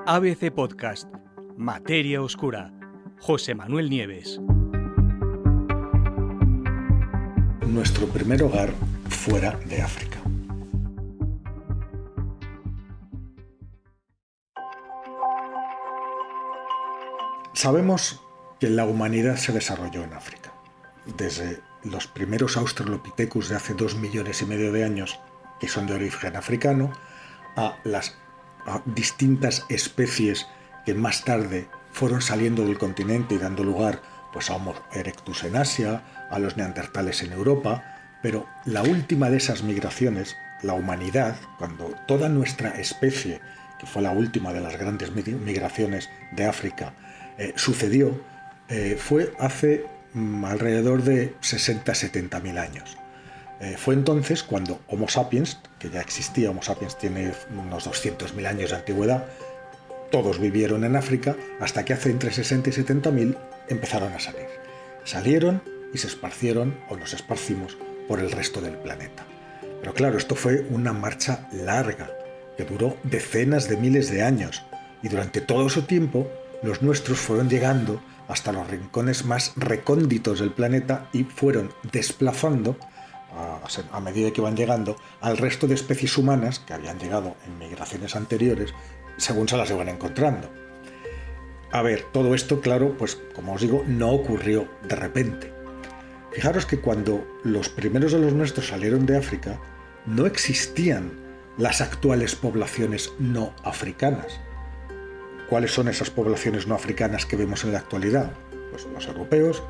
ABC Podcast, Materia Oscura, José Manuel Nieves. Nuestro primer hogar fuera de África. Sabemos que la humanidad se desarrolló en África. Desde los primeros Australopithecus de hace 2,5 millones de años, que son de origen africano, a las distintas especies que más tarde fueron saliendo del continente y dando lugar pues, a Homo erectus en Asia, a los neandertales en Europa, pero la última de esas migraciones, la humanidad, cuando toda nuestra especie, que fue la última de las grandes migraciones de África, sucedió, fue hace alrededor de 60-70.000 años. Fue entonces cuando Homo sapiens, que ya existía, Homo sapiens tiene unos 200.000 años de antigüedad, todos vivieron en África, hasta que hace entre 60 y 70.000 empezaron a salir. Salieron y se esparcieron, o nos esparcimos, por el resto del planeta. Pero claro, esto fue una marcha larga, que duró decenas de miles de años, y durante todo ese tiempo, los nuestros fueron llegando hasta los rincones más recónditos del planeta y fueron desplazando, a medida que iban llegando, al resto de especies humanas que habían llegado en migraciones anteriores, según se las iban encontrando. A ver, todo esto, claro, pues como os digo, no ocurrió de repente. Fijaros que cuando los primeros de los nuestros salieron de África, no existían las actuales poblaciones no africanas. ¿Cuáles son esas poblaciones no africanas que vemos en la actualidad? Pues los europeos,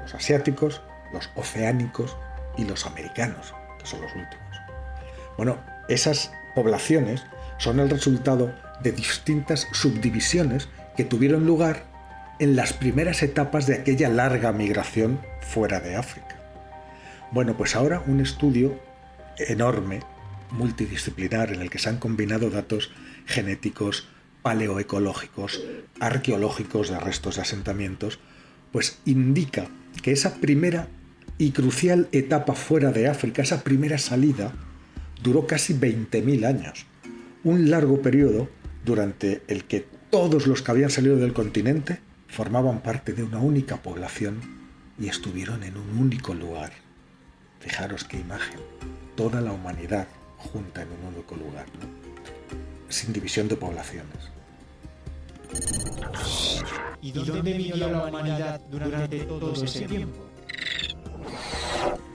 los asiáticos, los oceánicos y los americanos, que son los últimos. Bueno, esas poblaciones son el resultado de distintas subdivisiones que tuvieron lugar en las primeras etapas de aquella larga migración fuera de África. Bueno, pues ahora un estudio enorme, multidisciplinar, en el que se han combinado datos genéticos, paleoecológicos, arqueológicos de restos de asentamientos, pues indica que esa primera y crucial etapa fuera de África, esa primera salida, duró casi 20.000 años. Un largo periodo durante el que todos los que habían salido del continente formaban parte de una única población y estuvieron en un único lugar. Fijaros qué imagen, toda la humanidad junta en un único lugar, ¿no? Sin división de poblaciones. ¿Y dónde vivió la humanidad durante todo ese tiempo?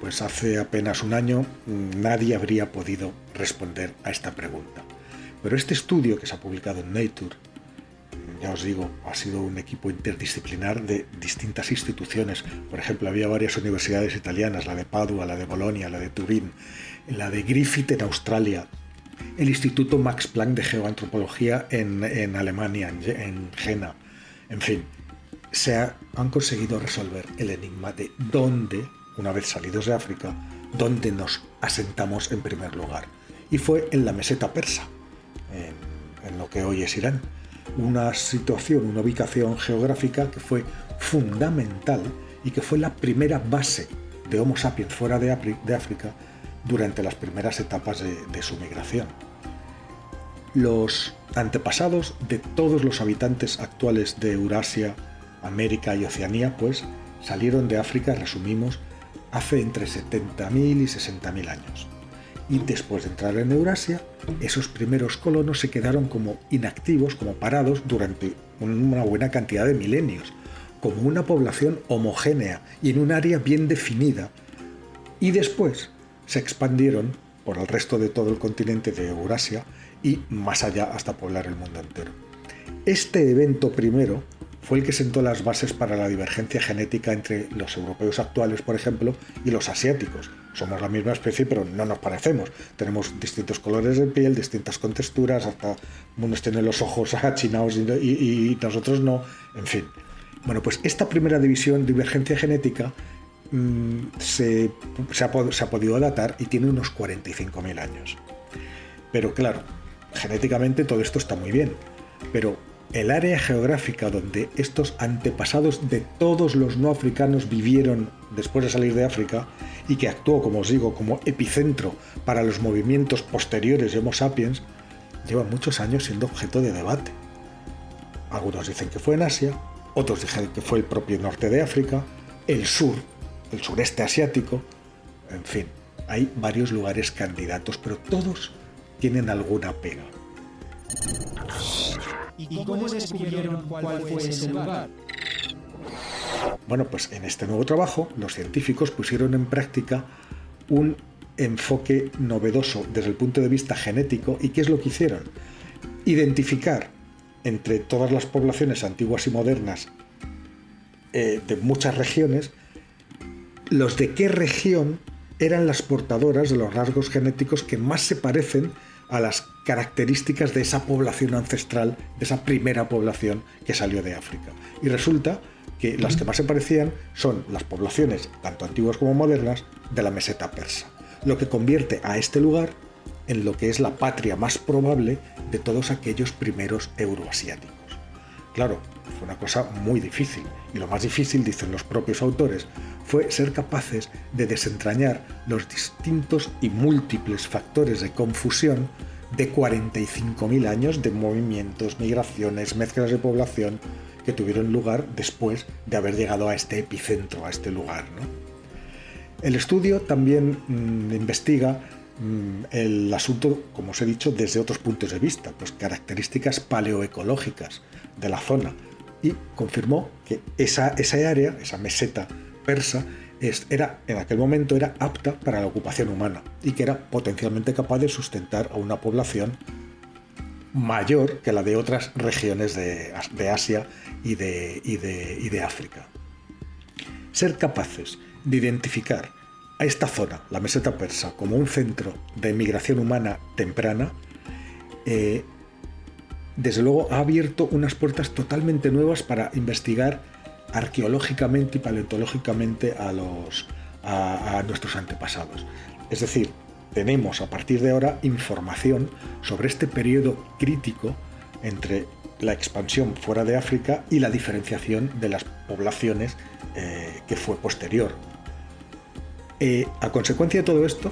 Pues hace apenas un año nadie habría podido responder a esta pregunta. Pero este estudio que se ha publicado en Nature, ya os digo, ha sido un equipo interdisciplinar de distintas instituciones. Por ejemplo, había varias universidades italianas, la de Padua, la de Bolonia, la de Turín, la de Griffith en Australia, el Instituto Max Planck de Geoantropología en Alemania, en Jena. En fin, han conseguido resolver el enigma de dónde, una vez salidos de África, dónde nos asentamos en primer lugar. Y fue en la meseta persa, en lo que hoy es Irán. Una situación, una ubicación geográfica que fue fundamental y que fue la primera base de Homo sapiens fuera de África durante las primeras etapas de su migración. Los antepasados de todos los habitantes actuales de Eurasia, América y Oceanía, pues salieron de África, resumimos, hace entre 70.000 y 60.000 años. Y después de entrar en Eurasia, esos primeros colonos se quedaron como inactivos, como parados durante una buena cantidad de milenios, como una población homogénea y en un área bien definida. Y después se expandieron por el resto de todo el continente de Eurasia y más allá hasta poblar el mundo entero. Este evento primero fue el que sentó las bases para la divergencia genética entre los europeos actuales, por ejemplo, y los asiáticos. Somos la misma especie, pero no nos parecemos. Tenemos distintos colores de piel, distintas contexturas, hasta unos tienen los ojos achinados y nosotros no. En fin. Bueno, pues esta primera divergencia genética, se ha podido datar y tiene unos 45.000 años. Pero claro, genéticamente todo esto está muy bien, pero el área geográfica donde estos antepasados de todos los no africanos vivieron después de salir de África y que actuó, como os digo, como epicentro para los movimientos posteriores de Homo sapiens, lleva muchos años siendo objeto de debate. Algunos dicen que fue en Asia, otros dicen que fue el propio norte de África, el sur, el sureste asiático, en fin, hay varios lugares candidatos, pero todos tienen alguna pega. ¿Y cómo descubrieron cuál fue ese lugar? Bueno, pues en este nuevo trabajo los científicos pusieron en práctica un enfoque novedoso desde el punto de vista genético. ¿Y qué es lo que hicieron? Identificar entre todas las poblaciones antiguas y modernas de muchas regiones, los de qué región eran las portadoras de los rasgos genéticos que más se parecen a las características de esa población ancestral, de esa primera población que salió de África. Y resulta que las que más se parecían son las poblaciones, tanto antiguas como modernas, de la meseta persa, lo que convierte a este lugar en lo que es la patria más probable de todos aquellos primeros euroasiáticos. Claro, fue una cosa muy difícil, y lo más difícil, dicen los propios autores, fue ser capaces de desentrañar los distintos y múltiples factores de confusión de 45.000 años de movimientos, migraciones, mezclas de población que tuvieron lugar después de haber llegado a este epicentro, a este lugar, ¿no? El estudio también investiga el asunto, como os he dicho, desde otros puntos de vista, pues características paleoecológicas de la zona, y confirmó que esa área, esa meseta persa, en aquel momento era apta para la ocupación humana y que era potencialmente capaz de sustentar a una población mayor que la de otras regiones de Asia y de África. Ser capaces de identificar a esta zona, la meseta persa, como un centro de migración humana temprana, desde luego ha abierto unas puertas totalmente nuevas para investigar arqueológicamente y paleontológicamente a nuestros antepasados. Es decir, tenemos a partir de ahora información sobre este periodo crítico entre la expansión fuera de África y la diferenciación de las poblaciones que fue posterior. A consecuencia de todo esto,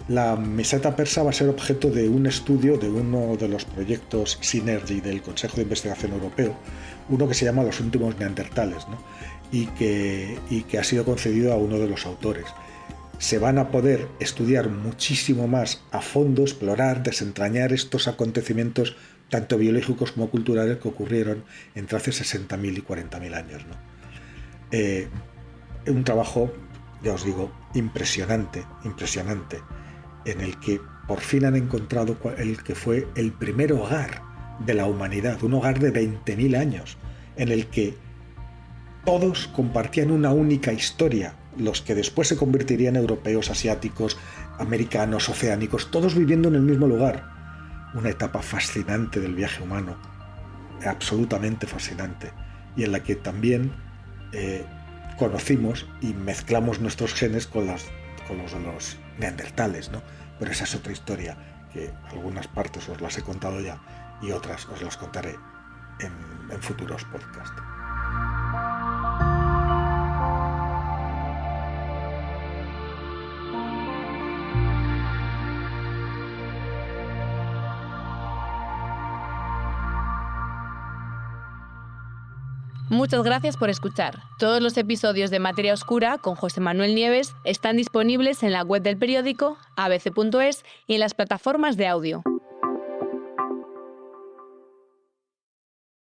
la meseta persa va a ser objeto de un estudio de uno de los proyectos Synergy del Consejo de Investigación Europeo, uno que se llama Los últimos neandertales, ¿no? y que ha sido concedido a uno de los autores. Se van a poder estudiar muchísimo más a fondo, explorar, desentrañar estos acontecimientos tanto biológicos como culturales que ocurrieron entre hace 60.000 y 40.000 años, ¿no? Un trabajo, ya os digo, impresionante, en el que por fin han encontrado el que fue el primer hogar de la humanidad, un hogar de 20.000 años, en el que todos compartían una única historia, los que después se convertirían en europeos, asiáticos, americanos, oceánicos, todos viviendo en el mismo lugar. Una etapa fascinante del viaje humano, absolutamente fascinante, y en la que también conocimos y mezclamos nuestros genes con los de los neandertales, ¿no? Pero esa es otra historia, que algunas partes os las he contado ya y otras os las contaré en futuros podcasts. Muchas gracias por escuchar. Todos los episodios de Materia Oscura con José Manuel Nieves están disponibles en la web del periódico, abc.es, y en las plataformas de audio.